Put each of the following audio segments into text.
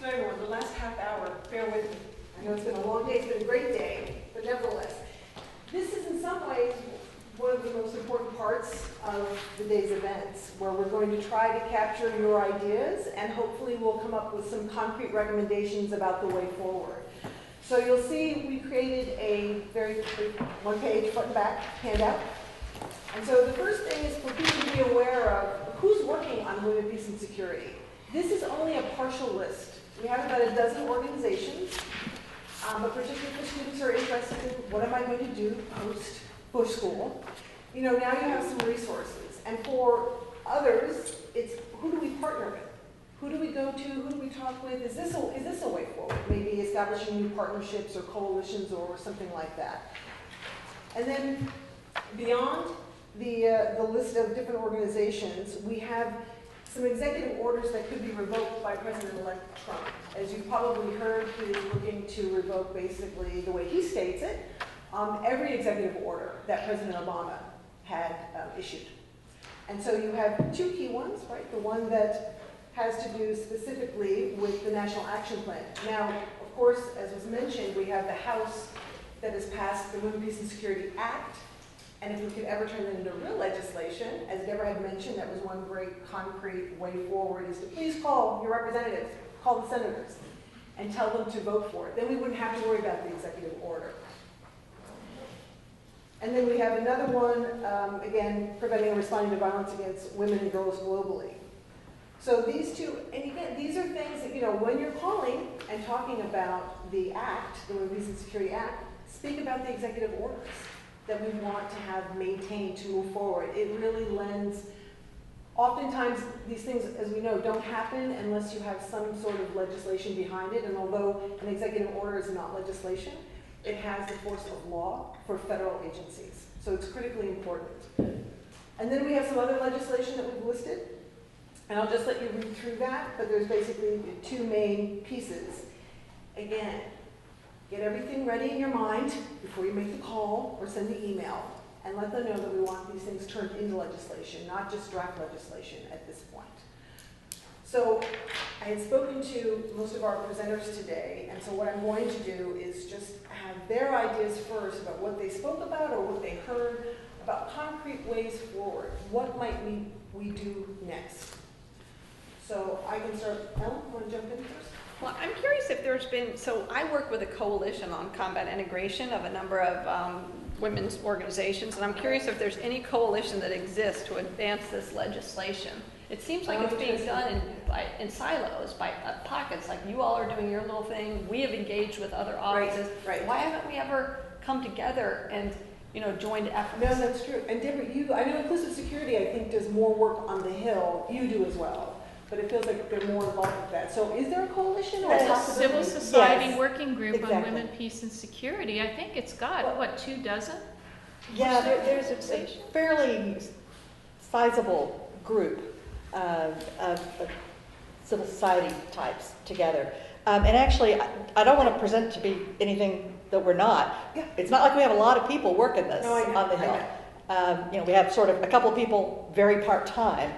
So everyone, the last half hour, bear with me. I know it's been a long day, it's been a great day, but nevertheless, this is in some ways one of the most important parts of the day's events, where we're going to try to capture your ideas, and hopefully we'll come up with some concrete recommendations about the way forward. So you'll see we created a very one-page front and back handout. And so the first thing is for people to be aware of who's working on women, peace, and security. This is only a partial list. We have about a dozen organizations, but particularly for students who are interested in what am I going to do post-Bush School. You know, now you have some resources. And for others, it's who do we partner with? Who do we go to? Who do we talk with? Is this a way forward? Maybe establishing new partnerships or coalitions or something like that. And then beyond the list of different organizations, we have some executive orders that could be revoked by President-elect Trump. As you've probably heard, he is looking to revoke, basically, the way he states it, every executive order that President Obama had issued. And so you have two key ones, right? The one that has to do specifically with the National Action Plan. Now, of course, as was mentioned, we have the House that has passed the Women, Peace, and Security Act. And if we could ever turn that into real legislation, as Deborah had mentioned, that was one great concrete way forward, is to please call your representatives, call the senators, and tell them to vote for it. Then we wouldn't have to worry about the executive order. And then we have another one, again, preventing and responding to violence against women and girls globally. So these two, and again, these are things that, you know, when you're calling and talking about the Act, the Women, Peace, and Security Act, speak about the executive orders that we want to have maintained to move forward. It really lends, oftentimes these things, as we know, don't happen unless you have some sort of legislation behind it, and although an executive order is not legislation, it has the force of law for federal agencies. So it's critically important. And then we have some other legislation that we've listed, and I'll just let you read through that, but there's basically two main pieces. Again, get everything ready in your mind before you make the call or send the email, and let them know that we want these things turned into legislation, not just draft legislation at this point. So I had spoken to most of our presenters today, and so what I'm going to do is just have their ideas first about what they spoke about or what they heard about concrete ways forward. What might we do next? So I can start. Ellen, want to jump in first? Well, I'm curious if there's been, so I work with a coalition on combat integration of a number of women's organizations, and I'm curious if there's any coalition that exists to advance this legislation. It seems like it's being done in silos, by pockets, like you all are doing your little thing, we have engaged with other offices. Right. Why haven't we ever come together and, you know, joined efforts? No, that's true. And Deborah, I know Inclusive Security, I think, does more work on the Hill. You do as well. But it feels like they're more involved with that. So is there a coalition or There's a civil society working group on women, peace, and security. I think it's got, what, 2 dozen? Yeah, there's a fairly sizable group of civil society types together. And actually, I don't want to present to be anything that we're not. Yeah. It's not like we have a lot of people working this on the Hill. You know, we have sort of a couple of people very part-time.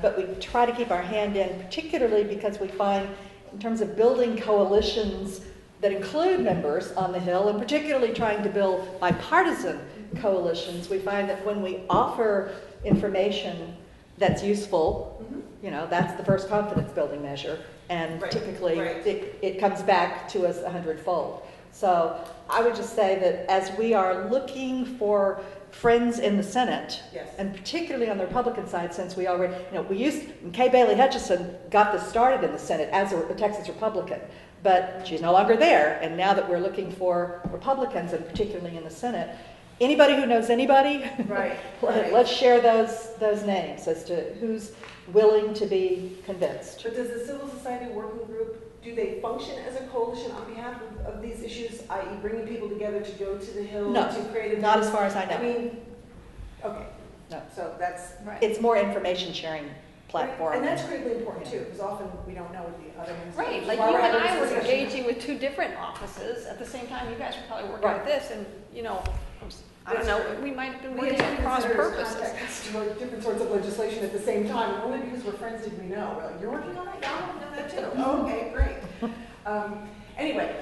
But we try to keep our hand in, particularly because we find, in terms of building coalitions that include members on the Hill, and particularly trying to build bipartisan coalitions, we find that when we offer information that's useful, you know, that's the first confidence building measure, and typically it comes back to us 100-fold. So I would just say that as we are looking for friends in the Senate, and particularly on the Republican side, since we already, you know, Kay Bailey Hutchison got this started in the Senate as a Texas Republican, but she's no longer there, and now that we're looking for Republicans, and particularly in the Senate, anybody who knows anybody, let's share those names as to who's willing to be convinced. But does the civil society working group, do they function as a coalition on behalf of these issues, i.e. bringing people together to go to the Hill, to create a... Not as far as I know. I mean, okay. No. So that's... It's more information sharing platform. And that's critically important too, because often we don't know what the other ones Right, do. like you and I were engaging with 2 different offices at the same time. You guys were probably working with this, and, you know, I don't know, we might have been working at cross purposes. Different sorts of legislation at the same time, and only because we're friends did we know. We're like, you're working on it? Yeah, I know that too. Oh, okay, great. Anyway,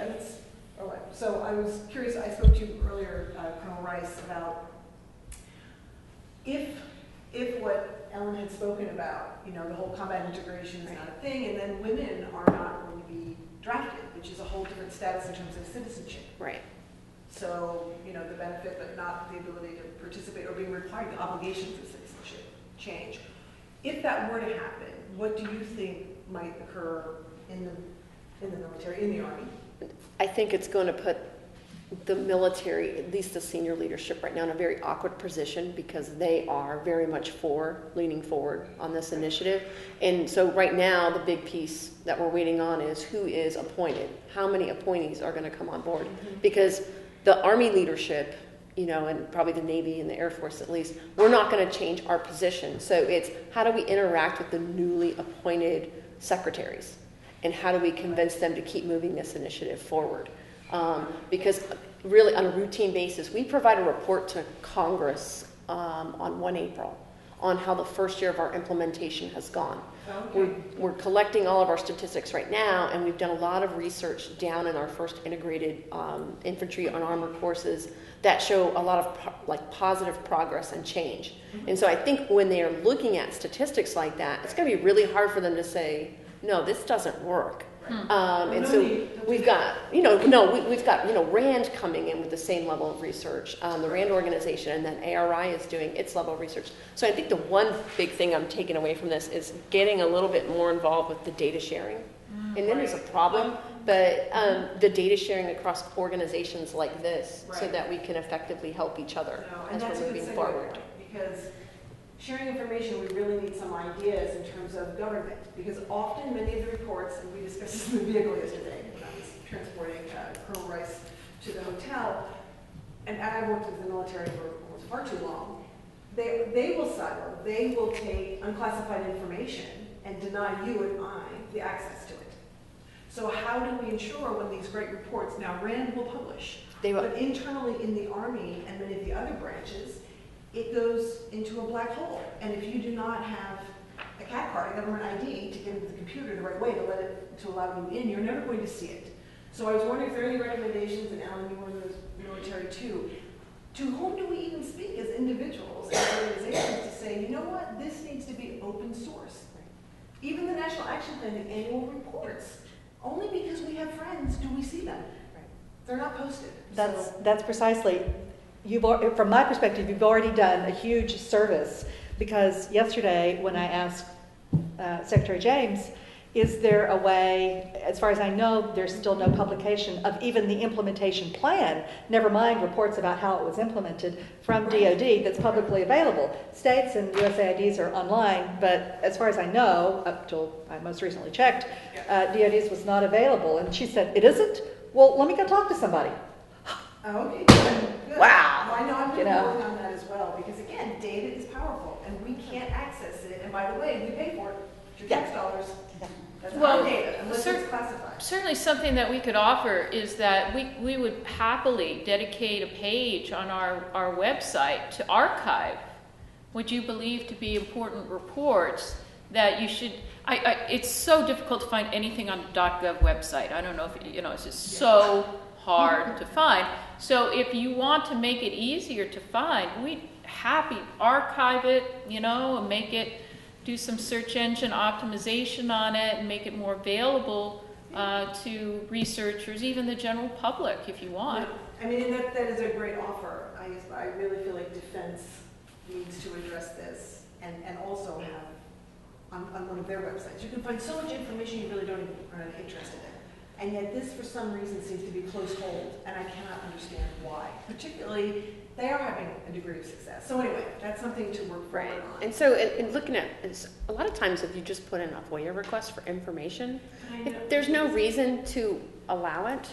all right. So I was curious, I spoke to you earlier, Colonel Rice, about if what Ellen had spoken about, the whole combat integration is not a thing, and then women are not going to be drafted, which is a whole different status in terms of citizenship. Right. So, the benefit, but not the ability to participate or being required, the obligations of citizenship change. If that were to happen, what do you think might occur in the military, in the Army? I think it's going to put the military, at least the senior leadership right now, in a very awkward position because they are very much leaning forward on this initiative. And so right now, the big piece that we're waiting on is who is appointed. How many appointees are going to come on board? Mm-hmm. Because the Army leadership, and probably the Navy and the Air Force at least, we're not going to change our position. So it's how do we interact with the newly appointed secretaries? And how do we convince them to keep moving this initiative forward? Because really on a routine basis, we provide a report to Congress on 1 April on how the first year of our implementation has gone. Okay. We're collecting all of our statistics right now, and we've done a lot of research down in our first integrated infantry and armor courses that show a lot of positive progress and change. Mm-hmm. And so I think when they are looking at statistics like that, it's going to be really hard for them to say, no, this doesn't work. And so we've got, we've got, RAND coming in with the same level of research, the RAND organization, and then ARI is doing its level of research. So I think the one big thing I'm taking away from this is getting a little bit more involved with the data sharing. And then there's a problem, but the data sharing across organizations like this so that we can effectively help each other as we're moving forward. Because sharing information, we really need some ideas in terms of government, because often many of the reports, and we discussed this in the vehicle yesterday when I was transporting Colonel Rice to the hotel, and I worked with the military for far too long, they will silo, they will take unclassified information and deny you and I the access to it. So how do we ensure when these great reports, now RAND will publish, but internally in the Army and many of the other branches, it goes into a black hole. And if you do not have a CAD card, a government ID, to get into the computer the right way to allow you in, you're never going to see it. So I was wondering if there are any recommendations, and Alan, you were in the military too, to whom do we even speak as individuals, as organizations, to say, you know what, this needs to be open source. Even the National Action Plan, the annual reports, only because we have friends do we see them. They're not posted. That's precisely. From my perspective, you've already done a huge service, because yesterday when I asked Secretary James, is there a way, as far as I know, there's still no publication of even the implementation plan, never mind reports about how it was implemented from DOD that's publicly available. States and USAIDs are online, but as far as I know, up till I most recently checked, DOD's was not available. And she said, it isn't? Well, let me go talk to somebody. Okay, good. Wow. Well, I know I'm working on that as well, because again, data is powerful, and we can't access it. And by the way, we pay for it. It's your tax dollars. That's our data, unless it's classified. Certainly something that we could offer is that we would happily dedicate a page on our website to archive what you believe to be important reports that you should. It's so difficult to find anything on the .gov website. I don't know if it's just so hard to find. So if you want to make it easier to find, we'd happy archive it, and make it, do some search engine optimization on it and make it more available to researchers, even the general public, if you want. I mean, that is a great offer. I really feel like defense needs to address this and also have on one of their websites. You can find so much information you really don't even are interested in. And yet this, for some reason, seems to be close hold, and I cannot understand why. Particularly, they are having a degree of success. So anyway, that's something to work forward on. And so, in looking at this, a lot of times if you just put in a FOIA request for information, if there's no reason to allow it,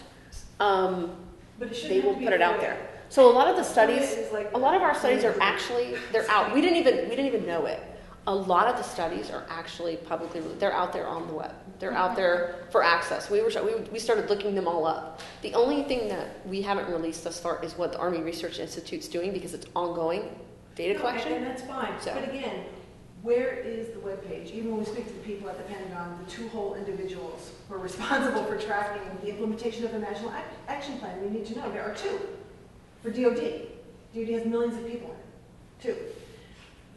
they will put it out there. So a lot of the studies, a lot of our studies are actually, they're out. We didn't even know it. A lot of the studies are actually publicly, they're out there on the web. They're out there for access. We started looking them all up. The only thing that we haven't released thus far is what the Army Research Institute's doing, because it's ongoing data collection. And that's fine. So. But again, where is the webpage? Even when we speak to the people at the Pentagon, the two whole individuals who are responsible for tracking the implementation of the National Action Plan. We need to know there are 2 for DOD. DOD has millions of people in it. 2.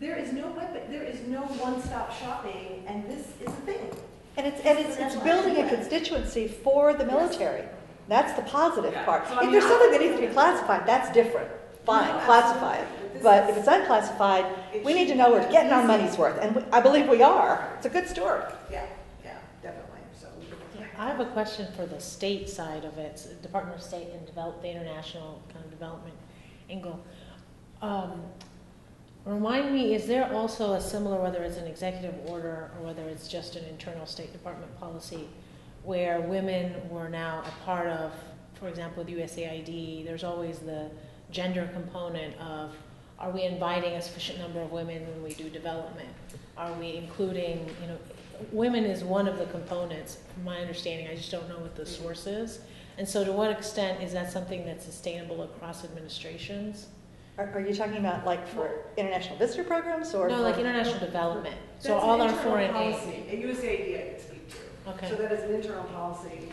There is no one-stop shopping, and this is a thing. And it's building a constituency for the military. That's the positive part. So, I If mean, there's something that needs to be classified, that's different. Fine, No, classify it. absolutely. But if it's unclassified, we need to know we're getting our money's worth, and I believe we are. It's a good story. Yeah, definitely. So, I have a question for the state side of it, Department of State and the international kind of development angle. Remind me, is there also a similar, whether it's an executive order or whether it's just an internal State Department policy, where women were now a part of, for example, with USAID, there's always the gender component of, are we inviting a sufficient number of women when we do development? Are we including, women is one of the components, from my understanding, I just don't know what the source is. And so to what extent is that something that's sustainable across administrations? Are you talking about like for international visitor programs or? No, for- like international development. So that's all an our internal foreign policy. aid. At USAID, I can speak to. Okay. So that is an internal policy.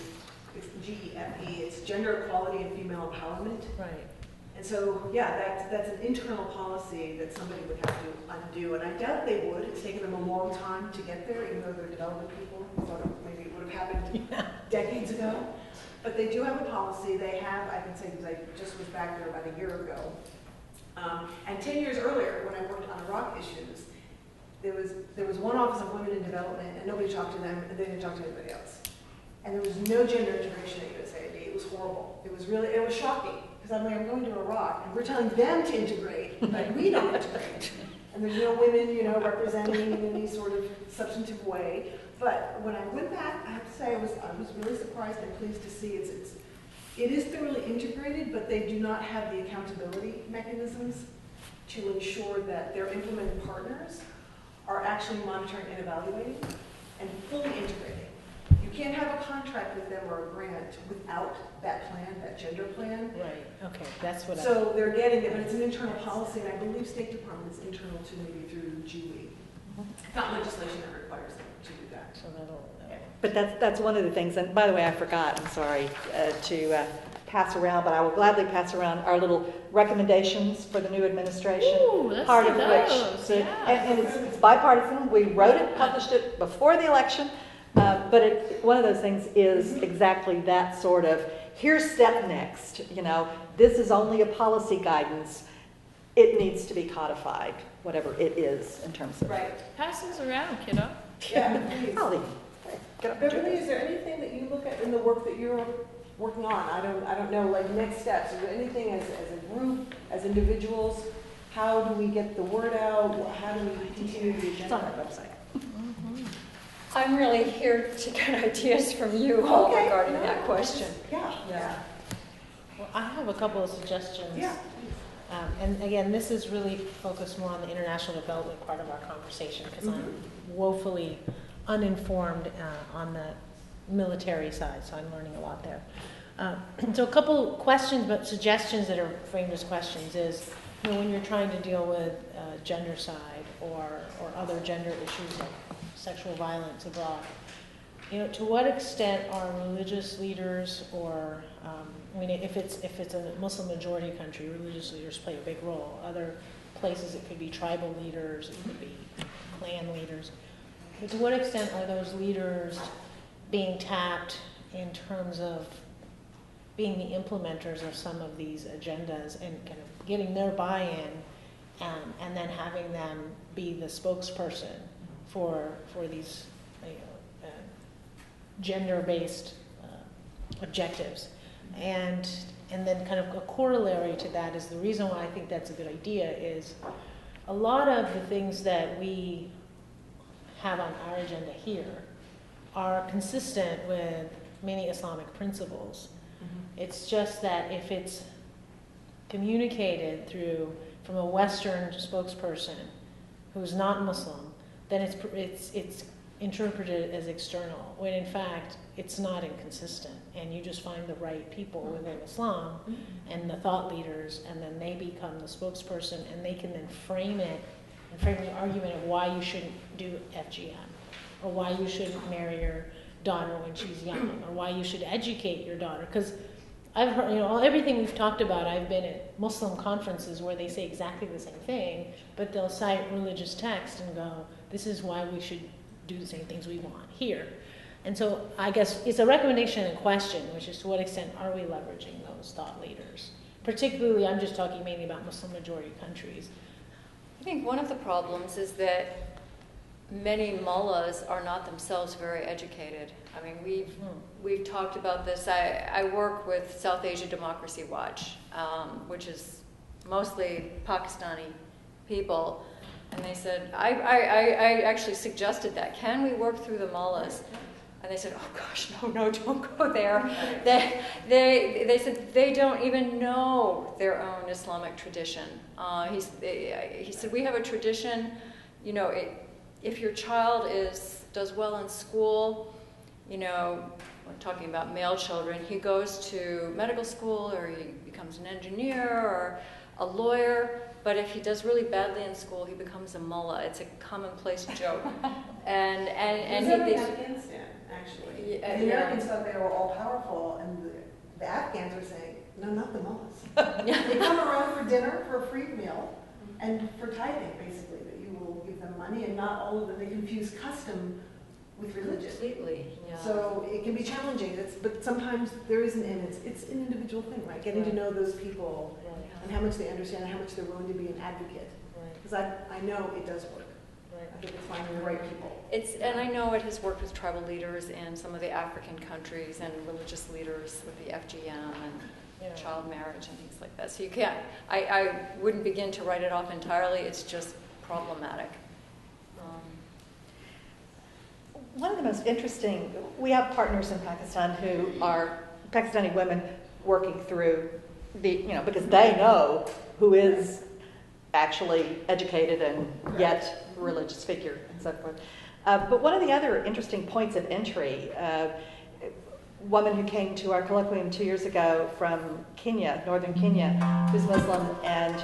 It's GEFE. It's gender equality and female empowerment. Right. And so, that's an internal policy that somebody would have to undo, and I doubt they would. It's taken them a long time to get there, even though they're development people. I thought maybe it would have happened decades ago. But they do have a policy. They have, I can say, because I just was back there about a year ago. And 10 years earlier, when I worked on Iraq issues, there was one Office of Women in Development, and nobody talked to them, and they didn't talk to anybody else. And there was no gender integration at USAID. It was horrible. It was shocking. Because I'm going to Iraq, and we're telling them to integrate, but we don't integrate. And there's no women, representing in any sort of substantive way. But when I went back, I have to say I was really surprised and pleased to see it is thoroughly integrated, but they do not have the accountability mechanisms to ensure that their implementing partners are actually monitoring and evaluating and fully integrating. You can't have a contract with them or a grant without that plan, that gender plan. Right. Okay. That's what So they're getting it, but it's an internal policy, and I believe State Department is internal to maybe through GWE. It's not legislation that requires them to do that. So that'll. But that's one of the things, and by the way, I forgot, I'm sorry, to pass around, but I will gladly pass around our little recommendations for the new administration. Ooh, let's part do of those, which, yeah. and it's bipartisan. We wrote it, published it before the election, but one of those things is exactly that sort of, here's step next, this is only a policy guidance. It needs to be codified, whatever it is in terms of. Right. Pass these around, kiddo. Yeah, please. Holly, get up and do Beverly, this. is there anything that you look at in the work that you're working on? I don't know, like next steps. Is there anything as a group, as individuals? How do we get the word out? How do we continue the It's on agenda? our website. I'm really here to get ideas from you all Okay. regarding No, that question. Yeah. Well, I have a couple of suggestions. Yeah. And again, this is really focused more on the international development part of our conversation because I'm woefully uninformed on the military side, so I'm learning a lot there. So a couple questions, but suggestions that are framed as questions is, when you're trying to deal with gender side or other gender issues like sexual violence abroad, to what extent are religious leaders or, if it's a Muslim majority country, religious leaders play a big role. Other places it could be tribal leaders, it could be clan leaders. But to what extent are those leaders being tapped in terms of being the implementers of some of these agendas and kind of getting their buy-in and then having them be the spokesperson for these gender-based objectives. And then kind of a corollary to that is the reason why I think that's a good idea is a lot of the things that we have on our agenda here are consistent with many Islamic principles. It's just that if it's communicated from a Western spokesperson who's not Muslim, then it's interpreted as external, when in fact it's not inconsistent. And you just find the right people within Islam and the thought leaders, and then they become the spokesperson, and they can then frame the argument of why you shouldn't do FGM, or why you shouldn't marry daughter when she's young, or why you should educate your daughter. Because I've heard, everything we've talked about, I've been at Muslim conferences where they say exactly the same thing, but they'll cite religious text and go, this is why we should do the same things we want here. And so I guess it's a recommendation and question, which is to what extent are we leveraging those thought leaders? Particularly, I'm just talking mainly about Muslim majority countries. I think one of the problems is that many mullahs are not themselves very educated. I mean, we've talked about this. I work with South Asia Democracy Watch, which is mostly Pakistani people, and they said, I actually suggested that. Can we work through the mullahs? And they said, oh gosh, no, don't go there. They said they don't even know their own Islamic tradition. He said, we have a tradition, if your child does well in school, when talking about male children, he goes to medical school or he becomes an engineer or a lawyer. But if he does really badly in school, he becomes a mullah. It's a commonplace joke. and in Afghanistan, actually. The Americans thought they were all powerful, and the Afghans are saying, no, not the mullahs. They come around for dinner for a free meal and for tithing, basically, that you will give them money, and not all of them. They confuse custom with religion. Completely, yeah. So it can be challenging, but sometimes there isn't, and it's an individual thing, right? Getting to know those people and how much they understand and how much they're willing to be an advocate. Because I know it does work. I think it's finding the right people. And I know it has worked with tribal leaders in some of the African countries and religious leaders with the FGM and child marriage and things like that. So you can't, I wouldn't begin to write it off entirely. It's just problematic. One of the most interesting, we have partners in Pakistan who are Pakistani women working through because they know who is actually educated and yet religious figure and so forth. But one of the other interesting points of entry, a woman who came to our colloquium 2 years ago from Kenya, northern Kenya, who's Muslim, and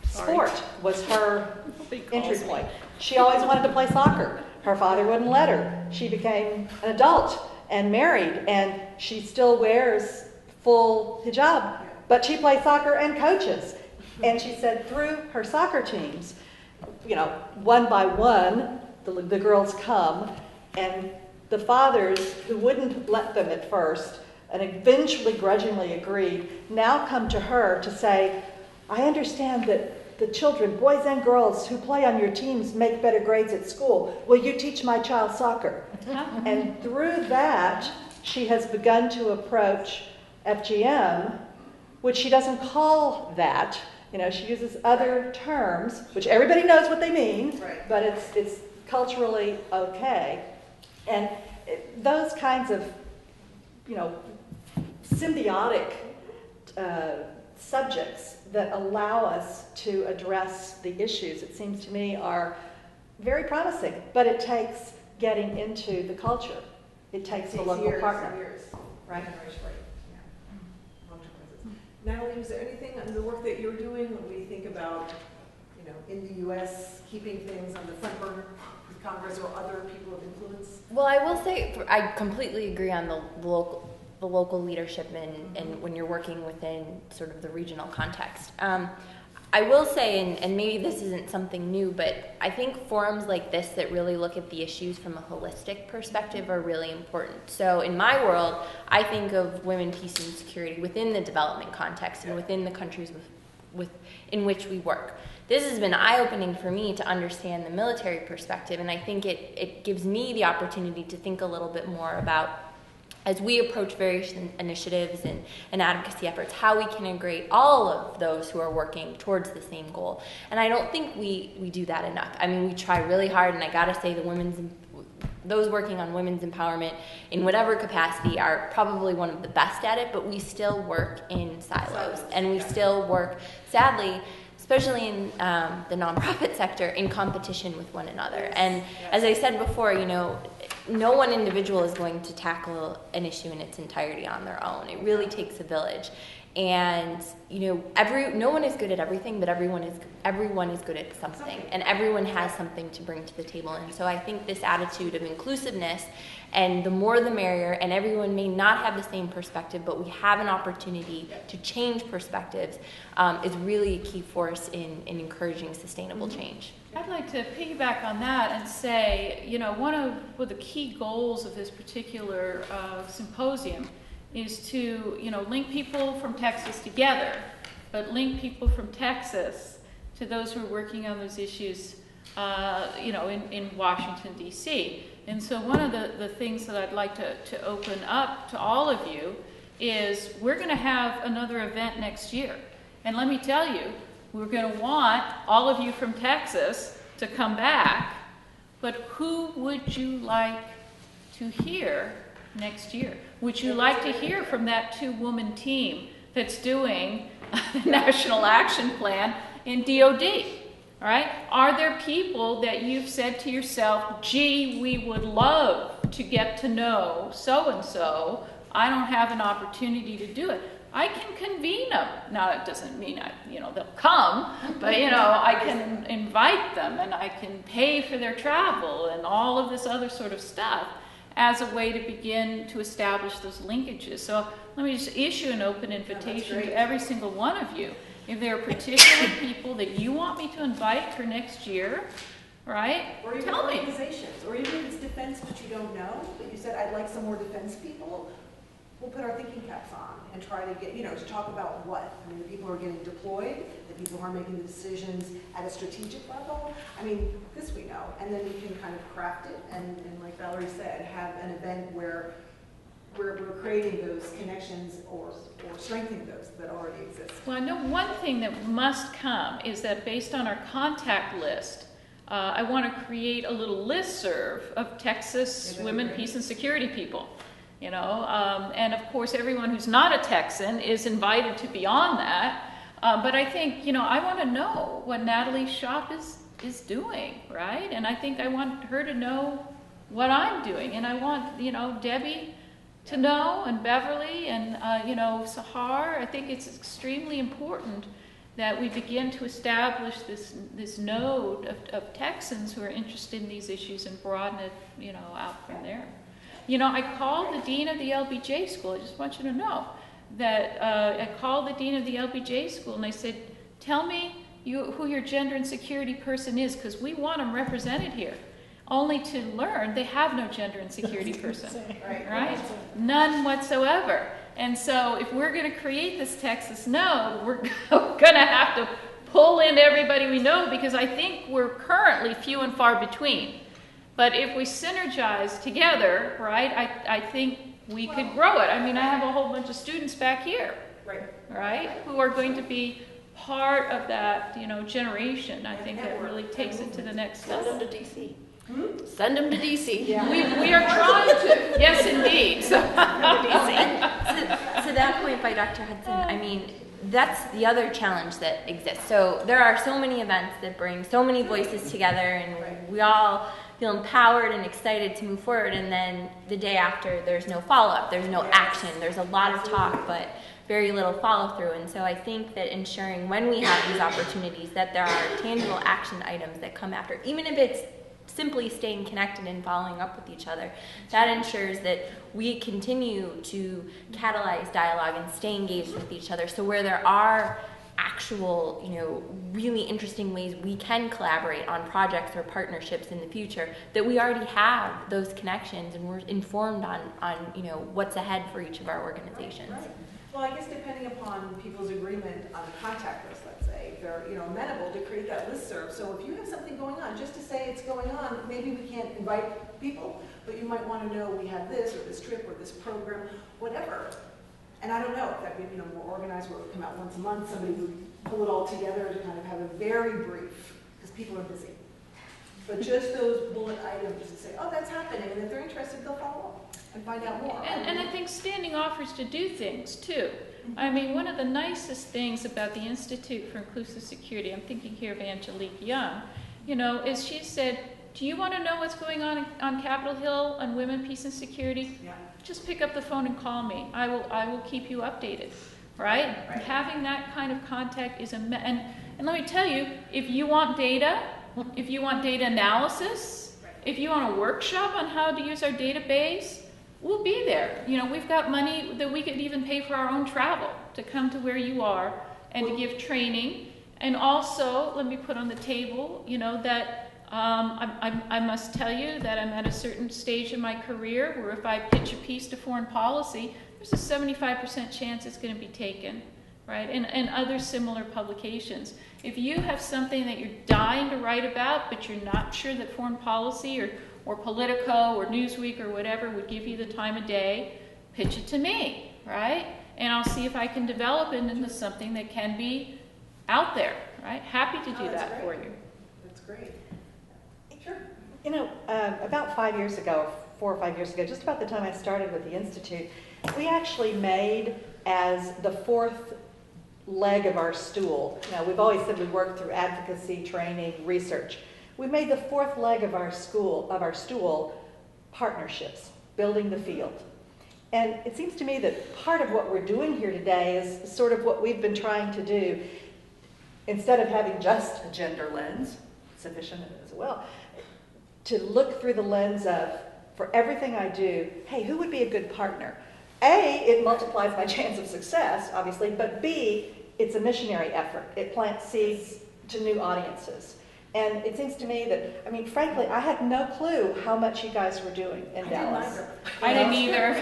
sport was her entry point. She always wanted to play soccer. Her father wouldn't let her. She became an adult and married, and she still wears full hijab, but she plays soccer and coaches. And she said through her soccer teams, one by one, the girls come, and the fathers who wouldn't let them at first and eventually grudgingly agreed, now come to her to say, I understand that the children, boys and girls who play on your teams make better grades at school. Will you teach my child soccer? And through that, she has begun to approach FGM, which she doesn't call that. She uses other terms, which everybody knows what they mean, but it's culturally okay. And those kinds of, symbiotic subjects that allow us to address the issues, it seems to me, are very promising. But it takes getting into the culture. It takes the local partner. Years. Right? Natalie, is there anything in the work that you're doing when we think about, in the U.S., keeping things on the front burner with Congress or other people of influence? Well, I will say I completely agree on the local leadership and when you're working within sort of the regional context. I will say, and maybe this isn't something new, but I think forums like this that really look at the issues from a holistic perspective are really important. So in my world, I think of women, peace, and security within the development context and within the countries in which we work. This has been eye-opening for me to understand the military perspective, and I think it gives me the opportunity to think a little bit more about, as we approach various initiatives and advocacy efforts, how we can integrate all of those who are working towards the same goal. And I don't think we do that enough. I mean, we try really hard, and I gotta say those working on women's empowerment in whatever capacity are probably one of the best at it, but we still work in silos. And we still work, sadly, especially in the nonprofit sector, in competition with one another. And as I said before, no one individual is going to tackle an issue in its entirety on their own. It really takes a village. And no one is good at everything, but everyone is good at something, and everyone has something to bring to the table. And so I think this attitude of inclusiveness, and the more the merrier, and everyone may not have the same perspective, but we have an opportunity to change perspectives, is really a key force in encouraging sustainable change. I'd like to piggyback on that and say, one of the key goals of this particular symposium is to, link people from Texas together, but link people from Texas to those who are working on those issues, in Washington, D.C. And so one of the things that I'd like to open up to all of you is we're going to have another event next year. And let me tell you, we're going to want all of you from Texas to come back, but who would you like to hear next year? Would you like to hear from that 2-woman team that's doing the National Action Plan in DOD? All right? Are there people that you've said to yourself, gee, we would love to get to know so-and-so. I don't have an opportunity to do it. I can convene them. Now, it doesn't mean they'll come, but I can invite them, and I can pay for their travel and all of this other sort of stuff as a way to begin to establish those linkages. So let me just issue an open invitation to every single one of you. If there are particular people that you want me to invite for next year, right? Or even tell me. Organizations, or even if it's defense, but you don't know, but you said, I'd like some more defense people. We'll put our thinking caps on and try to get, to talk about what? I mean, the people who are getting deployed, the people who are making the decisions at a strategic level. I mean, this we know. And then we can kind of craft it and like Valerie said, have an event where we're creating those connections or strengthening those that already exist. Well, I know one thing that must come is that based on our contact list, I want to create a little listserv of Texas women, peace, and security people. And of course, everyone who's not a Texan is invited to be on that. But I think, I want to know what Natalie's shop is doing, right? And I think I want her to know what I'm doing. And I want, Debbie to know, and Beverly, and, Sahar. I think it's extremely important that we begin to establish this node of Texans who are interested in these issues and broaden it, out from there. I called the dean of the LBJ school. I just want you to know that I called the dean of the LBJ school, and I said, tell me who your gender and security person is, because we want them represented here. Only to learn they have no gender and security person, right? None whatsoever. And so if we're going to create this Texas node, we're going to have to pull in everybody we know, because I think we're currently few and far between. But if we synergize together, right, I think we could grow it. I mean, I have a whole bunch of students back here, right, who are going to be part of that, generation. I think that really takes it to the next level. Send them to DC. Send them to DC. Yeah. We are trying to. Yes, indeed. So, to that point by Dr. Hudson, I mean, that's the other challenge that exists. So there are so many events that bring so many voices together, and we all feel empowered and excited to move forward, and then the day after there's no follow-up, there's no action, there's a lot of talk, but very little follow-through. And so I think that ensuring when we have these opportunities that there are tangible action items that come after, even if it's simply staying connected and following up with each other, that ensures that we continue to catalyze dialogue and stay engaged with each other. So where there are actual, really interesting ways we can collaborate on projects or partnerships in the future, that we already have those connections and we're informed on what's ahead for each of our organizations. Right. Well, I guess depending upon people's agreement on the contact list, let's say, if they're amenable to create that listserv. So if you have something going on, just to say it's going on, maybe we can't invite people, but you might want to know we have this or this trip or this program, whatever. And I don't know if that would be more organized, where it would come out once a month, somebody would pull it all together to kind of have a very brief, because people are busy. But just those bullet items to say, oh, that's happening, and if they're interested, they'll follow up and find out more. And I think standing offers to do things, too. I mean, one of the nicest things about the Institute for Inclusive Security, I'm thinking here of Angelique Young, is she said, do you want to know what's going on Capitol Hill on women, peace, and security? Yeah. Just pick up the phone and call me. I will keep you updated. right? Right. Having that kind of contact is and let me tell you, if you want data, if you want data analysis, if you want a workshop on how to use our database, we'll be there. You know, we've got money that we could even pay for our own travel to come to where you are and to give training. And also, let me put on the table, you know, that I must tell you that I'm at a certain stage in my career where if I pitch a piece to foreign policy, there's a 75% chance it's going to be taken, right? And other similar publications. If you have something that you're dying to write about, but you're not sure that foreign policy or Politico or Newsweek or whatever would give you the time of day, pitch it to me, right? And I'll see if I can develop it into something that can be out there, right? Happy to do that for you. That's great. Sure. You know, about 5 years ago, 4 or 5 years ago, just about the time I started with the Institute, we actually made as the fourth leg of our stool. Now, we've always said we work through advocacy, training, research. We made the fourth leg of our stool partnerships, building the field. And it seems to me that part of what we're doing here today is sort of what we've been trying to do. Instead of having just a gender lens, sufficient as well, to look through the lens of, for everything I do, hey, who would be a good partner? A, it multiplies my chance of success, obviously, but B, it's a missionary effort. It plants seeds to new audiences. And it seems to me that, I mean, frankly, I had no clue how much you guys were doing in Dallas. I didn't either.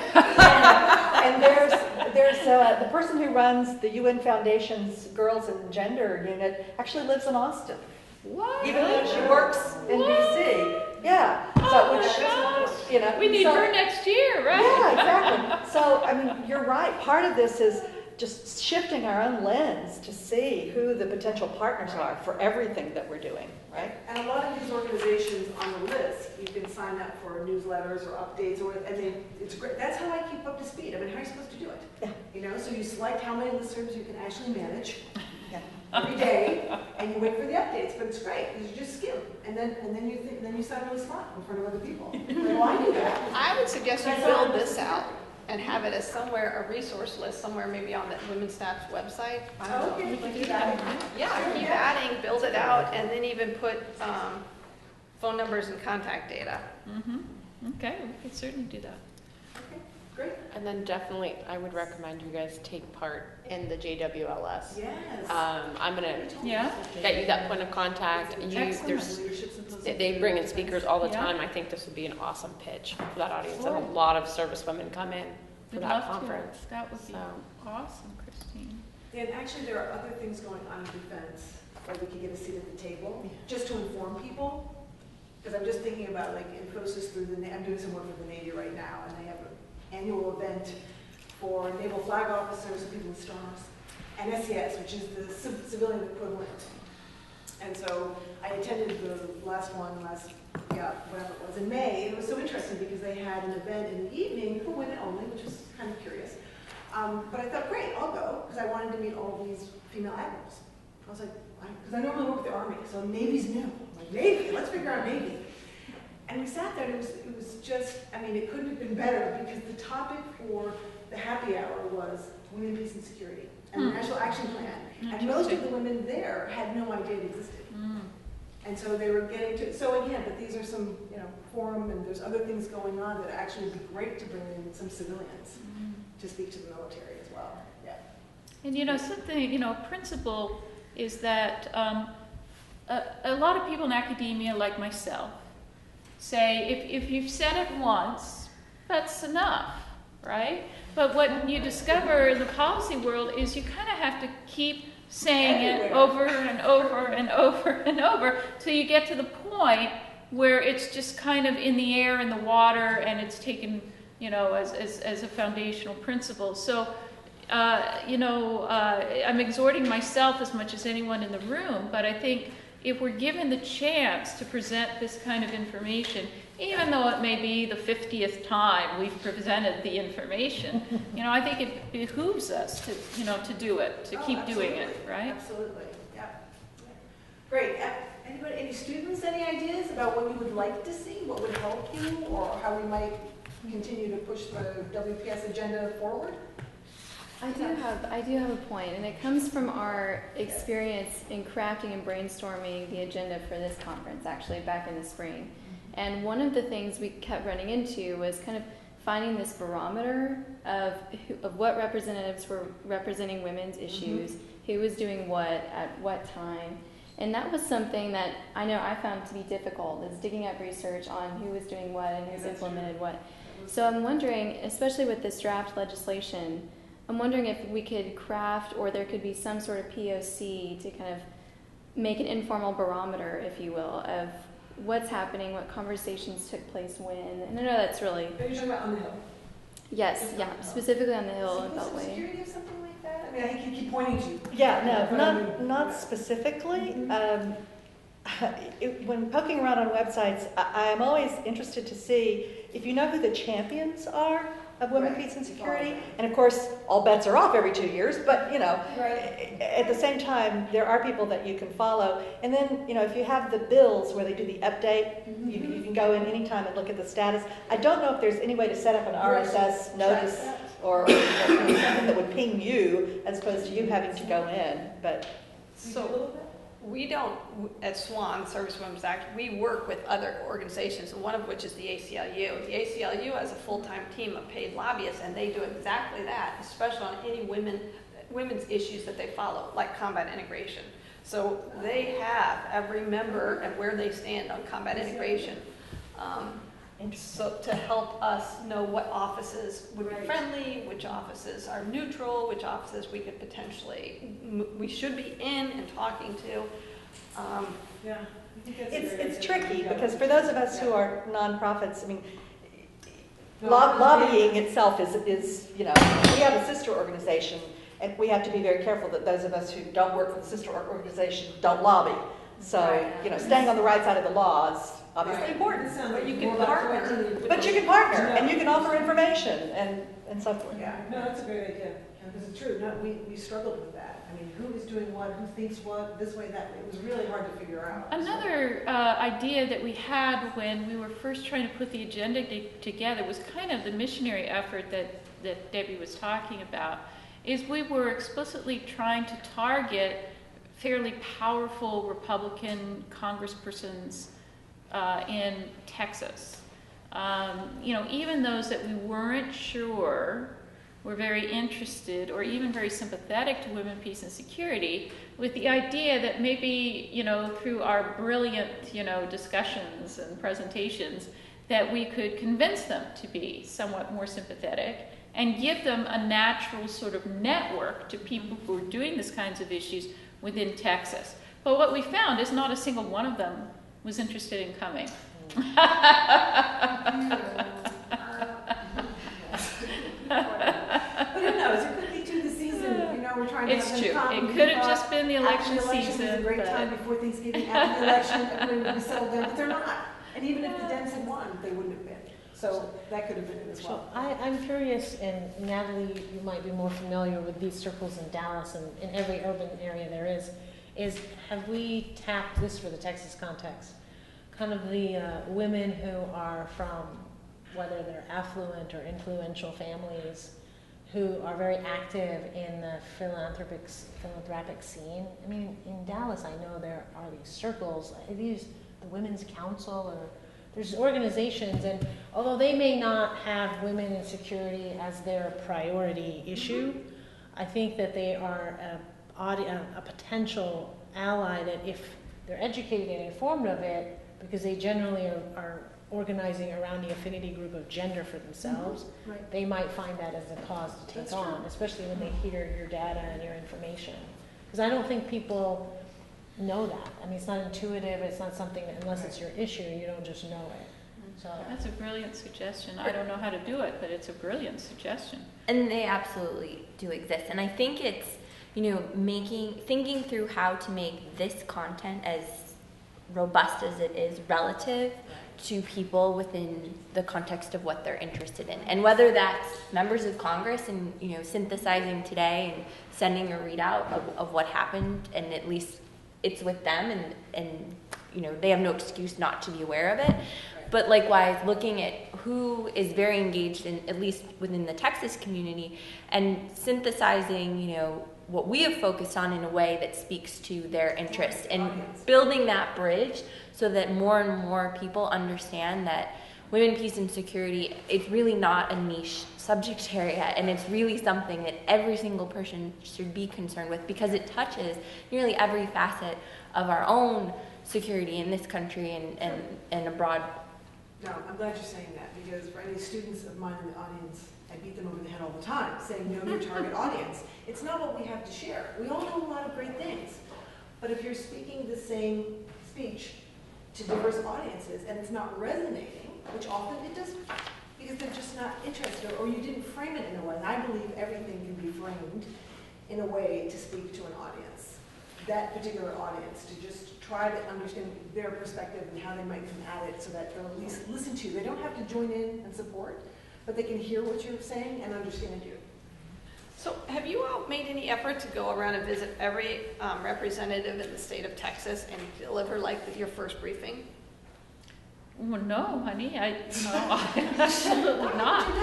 And there's the person who runs the UN Foundation's Girls and Gender Unit actually lives in Austin. What? Even though she works in DC. Yeah. Oh my gosh. You know, We need her next year, right? Yeah, exactly. So, I mean, you're right. Part of this is just shifting our own lens to see who the potential partners are for everything that we're doing, right? And a lot of these organizations on the list, you can sign up for newsletters or updates, it's great. That's how I keep up to speed. I mean, how are you supposed to do it? Yeah. You know, so you select how many listservs you can actually manage Yeah. every day, and you wait for the updates. But it's great because you just skim, and then you sound really smart in front of other people. Like, well, I do that. I would suggest you build this out and have it as somewhere, a resource list somewhere, maybe on the Women's Staff's website. I don't know. Okay, we can do that. Yeah, keep adding, build it out, and then even put phone numbers and contact data. Mm-hmm. Okay, we could certainly do that. Okay, great. And then definitely, I would recommend you guys take part in the JWLS. Yes. I'm gonna Yeah? get you that point of contact. They bring in speakers all the Yeah. time. I think this would be an awesome pitch for that audience. And a lot of service women come in for We'd that love conference. to. That would be So. awesome, Christine. And actually, there are other things going on in defense where we could get a seat at the table, just to inform people. Because I'm just thinking about like Infosys through I'm doing some work with the Navy right now, and they have an annual event for naval flag officers and people with stars, and SES, which is the civilian equivalent. And so I attended the last one whatever it was, in May. It was so interesting because they had an event in the evening for women only, which was kind of curious. But I thought, great, I'll go, because I wanted to meet all these female admirals. I was like, because I normally work with the Army, so Navy's new. I'm like, Navy, let's figure out Navy. And we sat there, and it was just, I mean, it couldn't have been better, because the topic for the happy hour was women, peace, and security, and the National Action Plan. And most of the women there had no idea it existed. And so they were getting to, so again, but these are some, forum, and there's other things going on that actually would be great to bring in some civilians to speak to the military as well. Yeah. And something, a principle is that a lot of people in academia, like myself, say if you've said it once, that's enough, right? But what you discover in the policy world is you kind of have to keep saying it over and over and over and over till you get to the point where it's just kind of in the air, in the water, and it's taken, as a foundational principle. So, I'm exhorting myself as much as anyone in the room, but I think if we're given the chance to present this kind of information, even though it may be the 50th time we've presented the information, I think it behooves us to do it, to keep doing it, right? Absolutely, yeah. Great. Anybody, any students, any ideas about what you would like to see, what would help you, or how we might continue to push the WPS agenda forward? I do have a point, and it comes from our experience in crafting and brainstorming the agenda for this conference, actually, back in the spring. And one of the things we kept running into was kind of finding this barometer of what representatives were representing women's issues, who was doing what at what time. And that was something that I know I found to be difficult, is digging up research on who was doing what and who's implemented what. So I'm wondering, especially with this draft legislation, I'm wondering if we could craft, or there could be some sort of POC to kind of make an informal barometer, if you will, of what's happening, what conversations took place when. And I know that's really... Are you talking about on the Hill? Yes, yeah, specifically on the Hill and Beltway. Security or something like that? I mean, I think you keep pointing to. Yeah, no, not specifically. When poking around on websites, I'm always interested to see if you know who the champions are of women, peace, and security. And of course, all bets are off every 2 years, but at the same time, there are people that you can follow. And then, if you have the bills where they do the update, you can go in anytime and look at the status. I don't know if there's any way to set up an RSS notice or something that would ping you as opposed to you having to go in. But So we don't, at SWAN, Service Women's Act, we work with other organizations, one of which is the ACLU. The ACLU has a full-time team of paid lobbyists, and they do exactly that, especially on any women's issues that they follow, like combat integration. So they have every member and where they stand on combat integration. So to help us know what offices would be friendly, which offices are neutral, which offices we could potentially, we should be in and talking to. It's tricky because for those of us who are nonprofits, I mean, lobbying itself is we have a sister organization, and we have to be very careful that those of us who don't work for the sister organization don't lobby. So, staying on the right side of the law is obviously important. But you can partner. But you can partner, and you can offer information and so forth. Yeah, no, that's a great idea. Because it's true, we struggled with that. I mean, who is doing what, who thinks what, this way, that way. It was really hard to figure out. Another idea that we had when we were first trying to put the agenda together was kind of the missionary effort that Debbie was talking about, is we were explicitly trying to target fairly powerful Republican congresspersons in Texas. Even those that we weren't sure were very interested or even very sympathetic to women, peace, and security, with the idea that maybe, through our brilliant, discussions and presentations, that we could convince them to be somewhat more sympathetic and give them a natural sort of network to people who are doing these kinds of issues within Texas. But what we found is not a single one of them was interested in coming. But who knows? It could be too the season. We're trying to. It's true. It could have just been the election season. It's a great time before Thanksgiving. After the election, everyone would be settled down, but they're not. And even if the Dems had won, they wouldn't have been. So that could have been it as well. So I'm curious, and Natalie, you might be more familiar with these circles in Dallas and in every urban area there is have we tapped this for the Texas context? Kind of the women who are from, whether they're affluent or influential families, who are very active in the philanthropic scene. I mean, in Dallas, I know there are these circles, the Women's Council, or there's organizations, and although they may not have women in security as their priority issue, I think that they are a potential ally that if they're educated and informed of it, because they generally are organizing around the affinity group of gender for themselves, they might find that as a cause to take on, especially when they hear your data and your information. Because I don't think people know that. I mean, it's not intuitive. It's not something that, unless it's your issue, you don't just know it. So that's a brilliant suggestion. I don't know how to do it, but it's a brilliant suggestion. And they absolutely do exist. And I think it's, thinking through how to make this content as robust as it is relative to people within the context of what they're interested in. And whether that's members of Congress and, synthesizing today and sending a readout of what happened, and at least it's with them and they have no excuse not to be aware of it. But likewise, looking at who is very engaged in, at least within the Texas community, and synthesizing, what we have focused on in a way that speaks to their interests, and building that bridge so that more and more people understand that women, peace, and security, it's really not a niche subject area, and it's really something that every single person should be concerned with, because it touches nearly every facet of our own security in this country and abroad. No, I'm glad you're saying that, because for any students of mine in the audience, I beat them over the head all the time, saying, know your target audience. It's not what we have to share. We all know a lot of great things. But if you're speaking the same speech to diverse audiences and it's not resonating, which often it doesn't, because they're just not interested, or you didn't frame it in a way, and I believe everything can be framed in a way to speak to an audience, that particular audience, to just try to understand their perspective and how they might come at it, so that they'll at least listen to you. They don't have to join in and support, but they can hear what you're saying and understand you. So have you all made any effort to go around and visit every representative in the state of Texas and deliver your first briefing? Well, no, honey, absolutely not. It's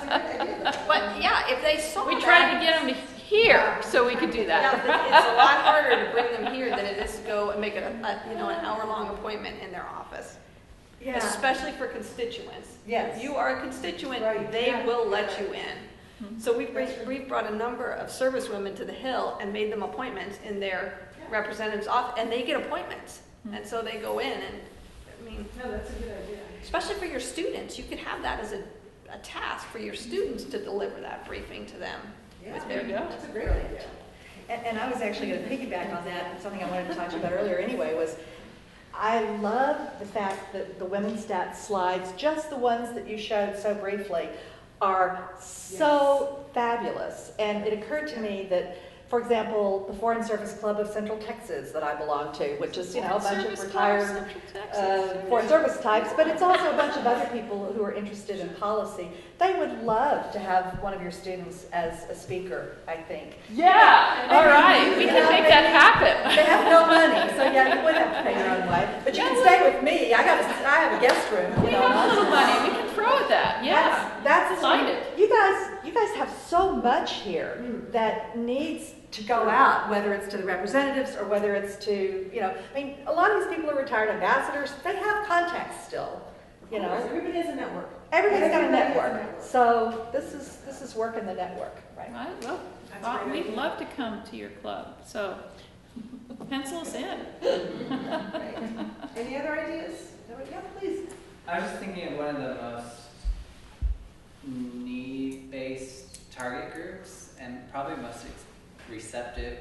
a good idea. But yeah, if they saw We tried to get them to here so we could do Yeah, that. but it's a lot harder to bring them here than it is to go and make it an hour-long appointment in their office. Yeah. Especially for constituents. Yes. If you are a constituent, Right. they Yeah. will let you in. So we've brought a number of servicewomen to the Hill and made them appointments in their representative's office, and they get appointments. And so they go in, and No, that's a good idea. especially for your students, you could have that as a task for your students to deliver that briefing to them. Yeah, There you go. that's a great idea. And I was actually going to piggyback on that, and something I wanted to talk to you about earlier anyway was, I love the fact that the women's stats slides, just the ones that you showed so briefly, are so fabulous. And it occurred to me that, for example, the Foreign Service Club of Central Texas that I belong to, which is, a bunch of retired foreign service types, but it's also a bunch of other people who are interested in policy. They would love to have one of your students as a speaker, I think. Yeah, all right, we can make that happen. They have no money, so yeah, you would have to pay your own way. But you can stay with me. I have a guest room. We have a little money, we can throw at that, yeah. That's Sign it. You guys have so much here that needs to go out, whether it's to the representatives or whether it's to, a lot of these people are retired ambassadors. They have contacts still, Everybody has a network. Everybody's got a Everybody has a network. network. So this is work in the network, right? Right, well, That's a great we'd idea. love to come to your club, so pencil us in. Any other ideas? Yeah, please. I was just thinking of one of the most need-based target groups, and probably most receptive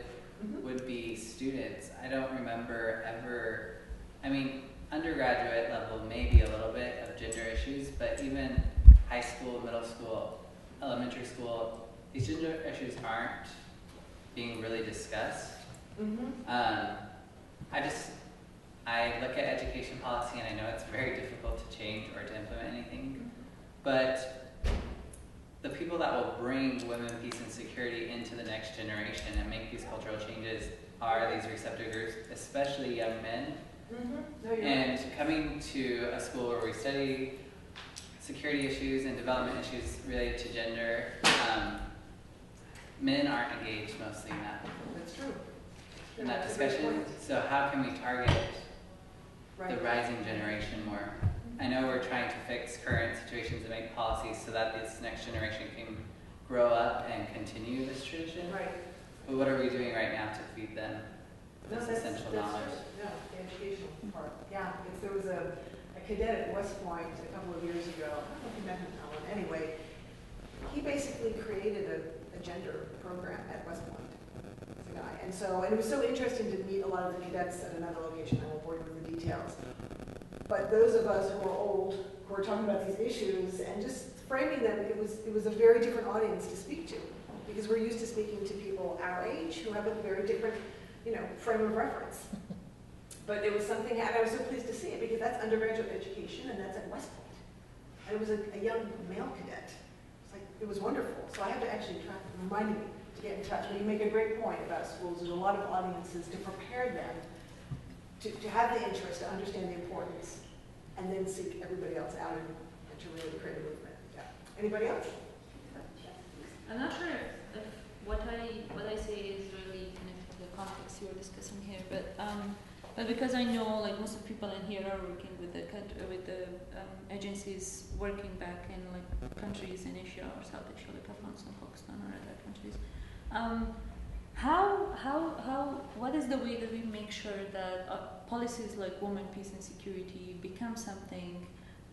would be students. I don't remember ever, undergraduate level maybe a little bit of gender issues, but even high school, middle school, elementary school, these gender issues aren't being really discussed. I look at education policy and I know it's very difficult to change or to implement anything, but the people that will bring women, peace, and security into the next generation and make these cultural changes are these receptive groups, especially young men. No, you're And coming to a school where we study security issues and development issues related to gender, men aren't engaged mostly in that. That's true. In that That's a great discussion. point. So how can we target Right. the rising generation more? I know we're trying to fix current situations and make policies so that this next generation can grow up and continue this tradition. Right. But what are we doing right now to feed them No, this that's essential true. knowledge? No, the educational part. Yeah, because there was a cadet at West Point a couple of years ago. I don't know if you met him, Ellen. Anyway, he basically created a gender program at West Point. As a guy. And it was so interesting to meet a lot of the cadets at another location. I won't bore you with the details. But those of us who are old, who are talking about these issues and just framing them, it was a very different audience to speak to, because we're used to speaking to people our age who have a very different, frame of reference. But it was something, and I was so pleased to see it, because that's undergraduate education, and that's at West Point. And it was a young male cadet. It was wonderful. So I have to actually reminding me to get in touch. But you make a great point about schools. There's a lot of audiences to prepare them to have the interest, to understand the importance, and then seek everybody else out and to really create a movement. Yeah. Anybody else? I'm not sure if what I say is really connected to the context you were discussing here, but because I know like most of the people in here are working with the agencies working back in like countries in Asia or South Asia, like Afghanistan, Pakistan, or other countries. What is the way that we make sure that policies like women, peace, and security become something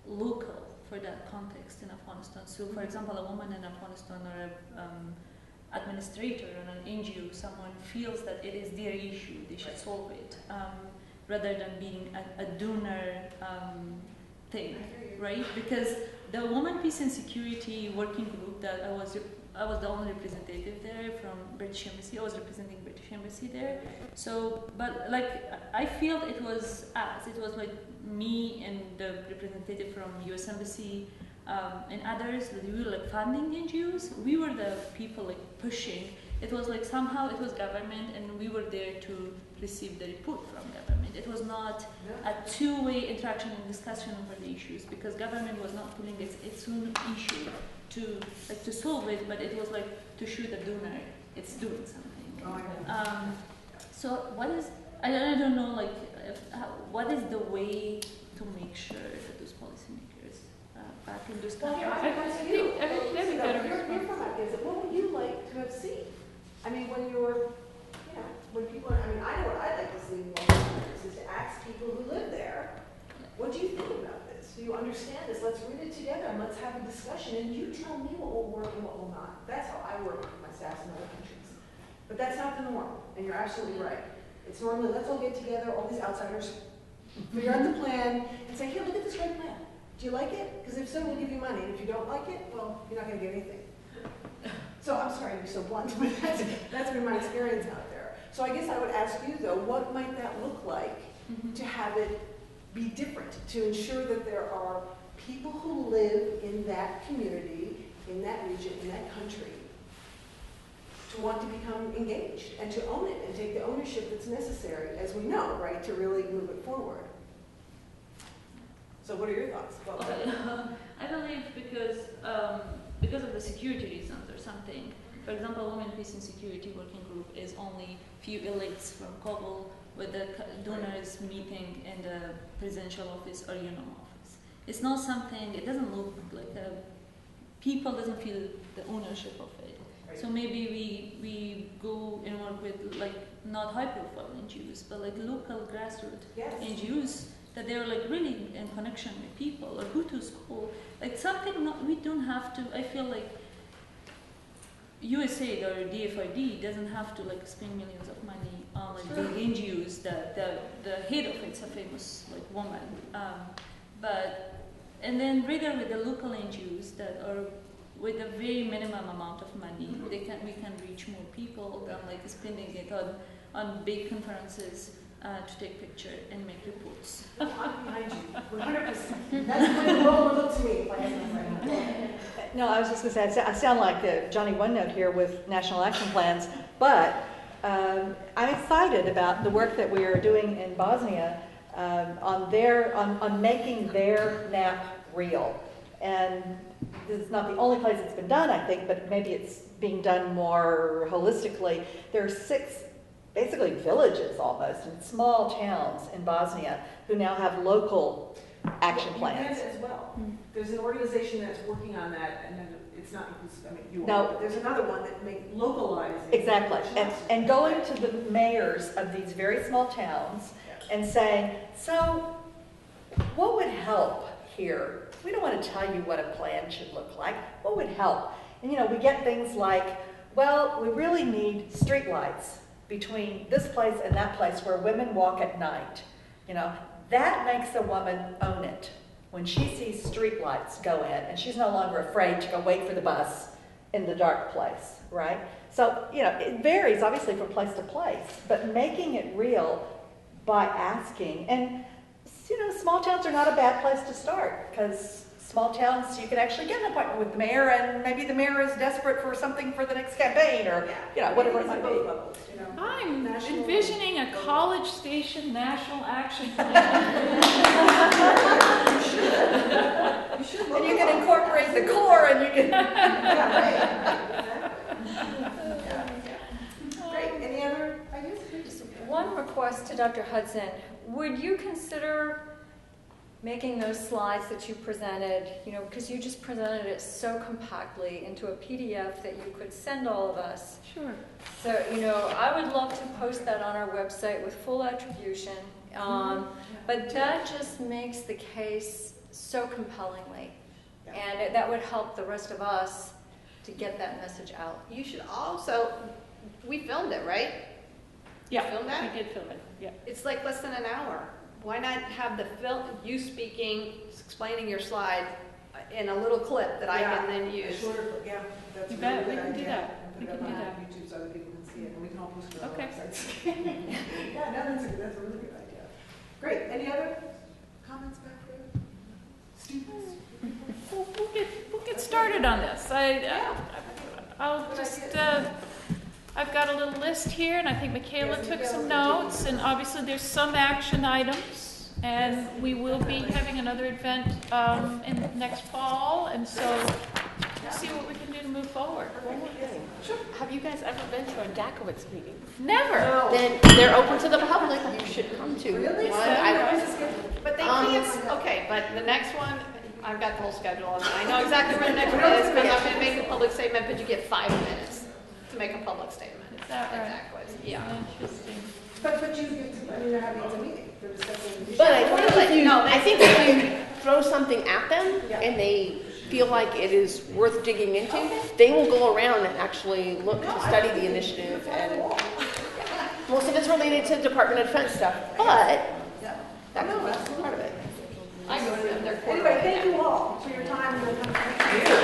local for that context in Afghanistan? So, for example, a woman in Afghanistan or an administrator or an NGO, someone feels that it is their issue, they should solve it, rather than being a donor thing, right? Because the Women, Peace and Security working group that I was the only representative there from British Embassy. I was representing British Embassy there. So, but like I feel it was like me and the representative from US Embassy and others that we were like funding NGOs. We were the people like pushing. It was like somehow it was government and we were there to receive the report from government. It was not a two-way interaction and discussion over the issues because government was not pulling its own issue to solve it, but it was like to show the donor it's doing something. So what is, I don't know, like what is the way to make sure that those policymakers back in those countries? What would you like to have seen? I mean, when you're, when people, I know what I'd like to see is to ask people who live there, what do you think about this? Do you understand this? Let's read it together and let's have a discussion and you tell me what will work and what will not. That's how I work with my staff in other countries. But that's not the norm, and you're absolutely right. It's normally, let's all get together, all these outsiders, figure out the plan, and say, here, look at this great plan. Do you like it? Because if so, we'll give you money. And if you don't like it, well, you're not going to get anything. So I'm sorry to be so blunt, but that's been my experience out there. So I guess I would ask you, though, what might that look like to have it be different, to ensure that there are people who live in that community, in that region, in that country, to want to become engaged and to own it and take the ownership that's necessary, as we know, right, to really move it forward. So what are your thoughts about that? I believe because of the security reasons or something. For example, Women, Peace and Security Working Group is only few elites from Kabul with the donors meeting in the presidential office or UNOM office. It's not something, it doesn't look like people doesn't feel the ownership of it. Right. So maybe we go and work with like not high profile NGOs, but like local grassroots NGOs that they're like really in connection with people or go to school. Like something we don't have to, I feel like USAID or DFID doesn't have to like spend millions of money on like big NGOs. The head of it's a famous like woman, and then rather with the local NGOs that are with a very minimum amount of money, we can reach more people than like spending it on big conferences to take picture and make reports. I'm behind you, 100%. That's the way the world would look to me. No, I was just going to say, I sound like Johnny OneNote here with national action plans, but I'm excited about the work that we are doing in Bosnia on making their NAP real. And this is not the only place it's been done, I think, but maybe it's being done more holistically. There are 6 basically villages almost in small towns in Bosnia who now have local action plans. As well. There's an organization that's working on that, and then it's not inclusive. I mean, you No. are, but there's another one that make localizing. Exactly, and going to the mayors of these very small towns and saying, so what would help here? We don't want to tell you what a plan should look like. What would help? And we get things like, well, we really need streetlights between this place and that place where women walk at night. That makes a woman own it. When she sees streetlights go in and she's no longer afraid to go wait for the bus in the dark place, right? So, it varies obviously from place to place, but making it real by asking, and small towns are not a bad place to start because small towns, you can actually get an appointment with the mayor, and maybe the mayor is desperate for something for the next campaign, or whatever it might be. I'm envisioning a college station national action plan. You should And look you can along. incorporate the core and you can. Yeah, right. Great. Any other ideas? Just one request to Dr. Hudson. Would you consider making those slides that you presented, because you just presented it so compactly into a PDF that you could send all of us. Sure. So, I would love to post that on our website with full attribution. But that just makes the case so compellingly. And that would help the rest of us to get that message out. You should also, we filmed it, right? Yeah, Film that? we did film it, yeah. It's like less than an hour. Why not have the film, you speaking, explaining your slide in a little clip that I can then use? Yeah, that's You a bet, really we good can do idea. that. And We put it can up do on that. YouTube so other people can see it, and we can all post it on our Okay. websites. Yeah, no, that's a really good idea. Great. Any other comments back there? Students? We'll get started on this. I'll just, I've got a little list here, and I think Michaela took some notes, and obviously there's some action items, and we will be having another event in next fall, and so we'll see what we can do to move forward. Have you guys ever been to a Dakowitz meeting? Never. Then they're open to the public. You should come to. Really? one. I- But they can't, okay, but the next one, I've got the whole schedule, and I know exactly where the next one is, because I'm going to make a public statement, but you get 5 minutes to make a public statement. Is that right? Exactly, yeah. Interesting. But you get to, they're having a meeting, they're discussing. But I think if you throw something at them Yeah. and they feel like it is worth digging into, they will go around and actually look to study the initiative. And most of it's related to Department of Defense stuff, but that's part of it. I go to them, they're Anyway, thank you all for your time and your contribution.